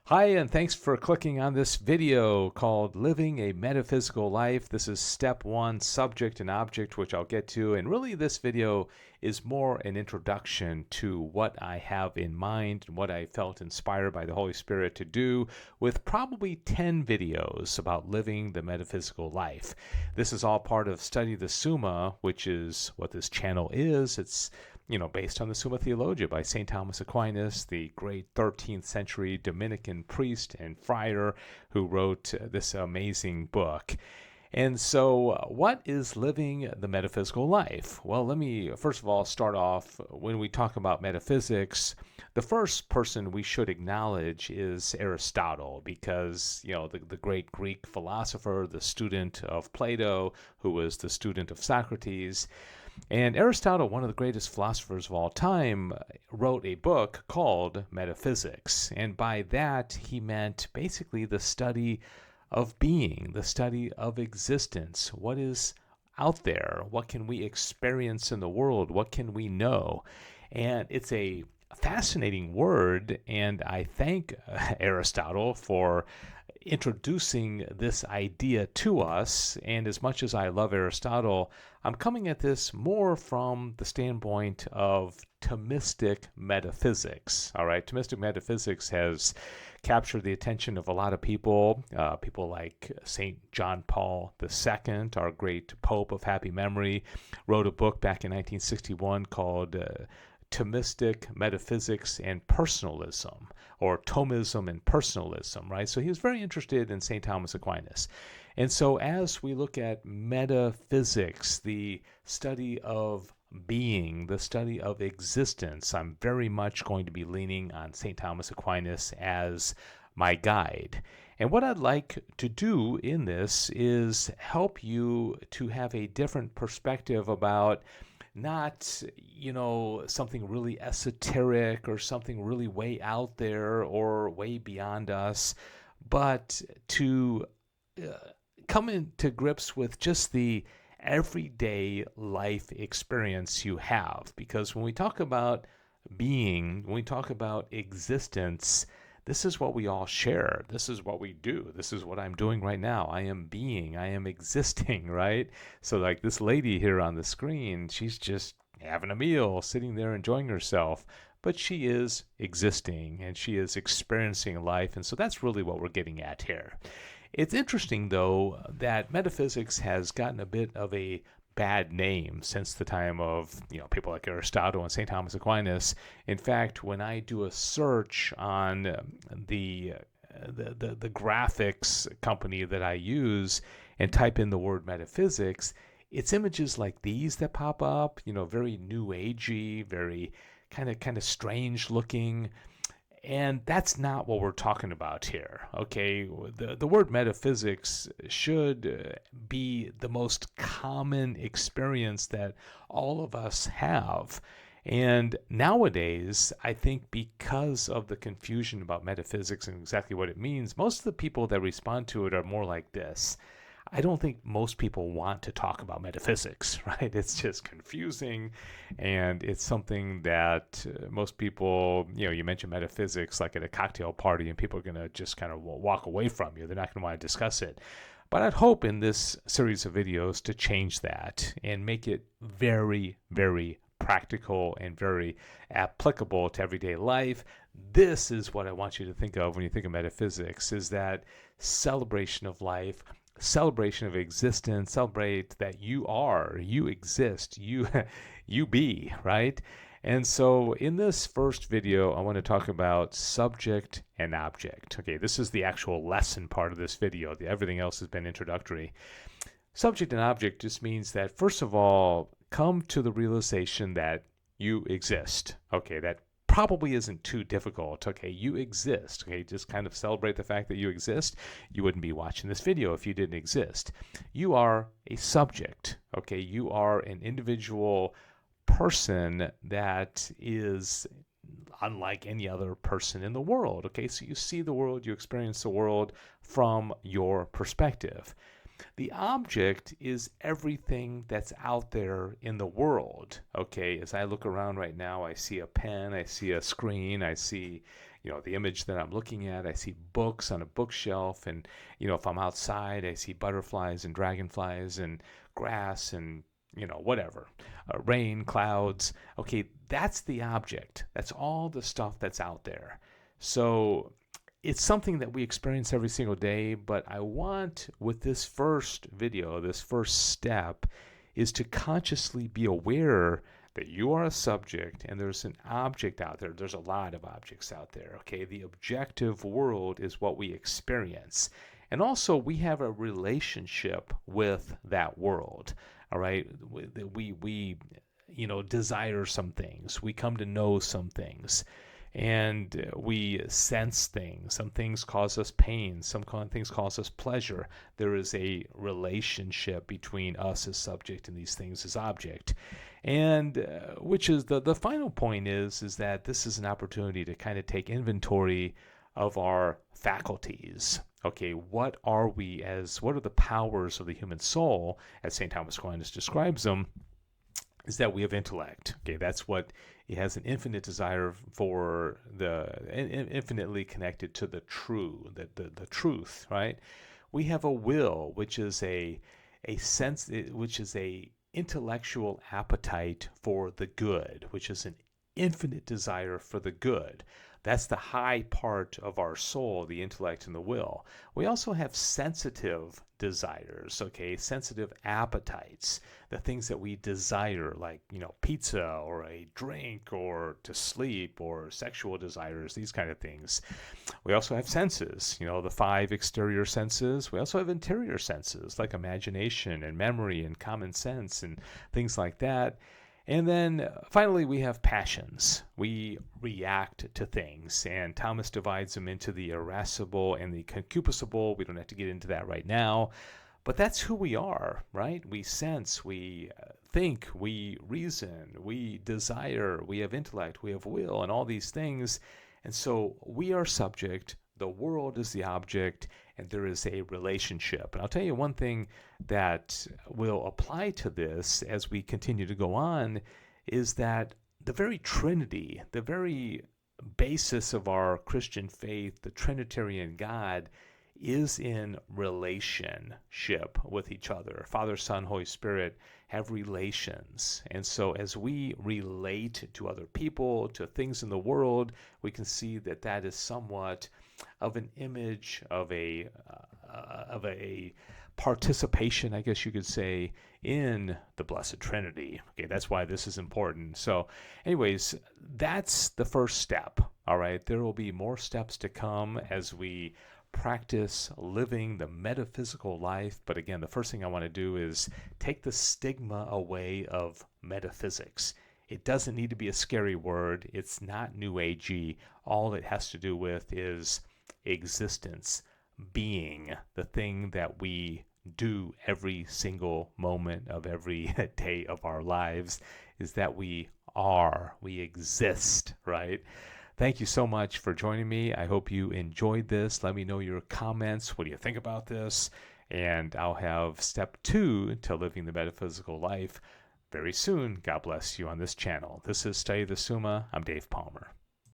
Hi, and thanks for clicking on this video called Living a Metaphysical Life. This is step one, subject and object, which I'll get to. And really, this video is more an introduction to what I have in mind and what I felt inspired by the Holy Spirit to do with probably 10 videos about living the metaphysical life. This is all part of Study the Summa, which is what this channel is. It's based on the Summa Theologia by St. Thomas Aquinas, the great 13th century Dominican priest and friar who wrote this amazing book. And so, what is living the metaphysical life? Well, let me first of all start off when we talk about metaphysics. The first person we should acknowledge is Aristotle, because, the great Greek philosopher, the student of Plato, who was the student of Socrates. And Aristotle, one of the greatest philosophers of all time, wrote a book called Metaphysics. And by that, he meant basically the study of being, the study of existence. What is out there? What can we experience in the world? What can we know? And it's a fascinating word, and I thank Aristotle for introducing this idea to us. And as much as I love Aristotle, I'm coming at this more from the standpoint of Thomistic metaphysics. All right, Thomistic metaphysics has captured the attention of a lot of people. People like St. John Paul II, our great Pope of happy memory, wrote a book back in 1961 called Thomistic Metaphysics and Personalism, or Thomism and Personalism, right? So he was very interested in St. Thomas Aquinas. And so as we look at metaphysics, the study of being, the study of existence, I'm very much going to be leaning on St. Thomas Aquinas as my guide. And what I'd like to do in this is help you to have a different perspective about not, something really esoteric or something really way out there or way beyond us, but to come into grips with just the everyday life experience you have. Because when we talk about being, when we talk about existence, this is what we all share. This is what we do. This is what I'm doing right now. I am being, I am existing, right? So like this lady here on the screen, she's just having a meal, sitting there enjoying herself, but she is existing and she is experiencing life. And so that's really what we're getting at here. It's interesting, though, that metaphysics has gotten a bit of a bad name since the time of people like Aristotle and St. Thomas Aquinas. In fact, when I do a search on the graphics company that I use and type in the word metaphysics, it's images like these that pop up. Very new agey, very kind of strange looking. And that's not what we're talking about here, okay? The word metaphysics should be the most common experience that all of us have. And nowadays, I think because of the confusion about metaphysics and exactly what it means, most of the people that respond to it are more like this. I don't think most people want to talk about metaphysics, right? It's just confusing, and it's something that most people, you mention metaphysics like at a cocktail party, and people are going to just kind of walk away from you. They're not going to want to discuss it. But I'd hope in this series of videos to change that and make it very, very practical and very applicable to everyday life. This is what I want you to think of when you think of metaphysics, is that celebration of life, celebration of existence, celebrate that you are, you exist, you be, right? And so in this first video, I want to talk about subject and object. Okay, this is the actual lesson part of this video. Everything else has been introductory. Subject and object just means that, first of all, come to the realization that you exist. Okay, that probably isn't too difficult. Okay, you exist. Okay, just kind of celebrate the fact that you exist. You wouldn't be watching this video if you didn't exist. You are a subject. Okay, you are an individual person that is unlike any other person in the world. Okay, so you see the world, you experience the world from your perspective. The object is everything that's out there in the world. Okay, as I look around right now, I see a pen, I see a screen, I see, the image that I'm looking at. I see books on a bookshelf, and if I'm outside, I see butterflies and dragonflies and grass and whatever, rain, clouds. Okay, that's the object. That's all the stuff that's out there. So it's something that we experience every single day, but I want, with this first video, this first step, is to consciously be aware that you are a subject and there's an object out there. There's a lot of objects out there, okay? The objective world is what we experience. And also, we have a relationship with that world, all right? We desire some things. We come to know some things. And we sense things. Some things cause us pain. Some things cause us pleasure. There is a relationship between us as subject and these things as object. And which is the final point is that this is an opportunity to kind of take inventory of our faculties. Okay, what are the powers of the human soul, as St. Thomas Aquinas describes them, is that we have intellect. Okay, that's what it has, an infinite desire for, infinitely connected to the truth, right? We have a will, which is a sense, which is a intellectual appetite for the good, which is an infinite desire for the good. That's the high part of our soul, the intellect and the will. We also have sensitive desires, okay, sensitive appetites, the things that we desire, like, pizza or a drink or to sleep or sexual desires, these kind of things. We also have senses, the 5 exterior senses. We also have interior senses, like imagination and memory and common sense and things like that. And then finally, we have passions. We react to things, and Thomas divides them into the irascible and the concupiscible. We don't have to get into that right now, but that's who we are, right? We sense, we think, we reason, we desire, we have intellect, we have will, and all these things. And so we are subject, the world is the object, and there is a relationship. And I'll tell you one thing that will apply to this as we continue to go on is that the very Trinity, the very basis of our Christian faith, the Trinitarian God, is in relationship with each other. Father, Son, Holy Spirit have relations. And so as we relate to other people, to things in the world, we can see that that is somewhat of an image of a participation, I guess you could say, in the Blessed Trinity. Okay, that's why this is important. So anyways, that's the first step. All right, there will be more steps to come as we practice living the metaphysical life. But again, the first thing I want to do is take the stigma away of metaphysics. It doesn't need to be a scary word. It's not New Agey. All it has to do with is existence, being, the thing that we do every single moment of every day of our lives, is that we exist, right? Thank you so much for joining me. I hope you enjoyed this. Let me know your comments. What do you think about this? And I'll have step 2 to living the metaphysical life very soon. God bless you on this channel. This is Study the Summa. I'm Dave Palmer.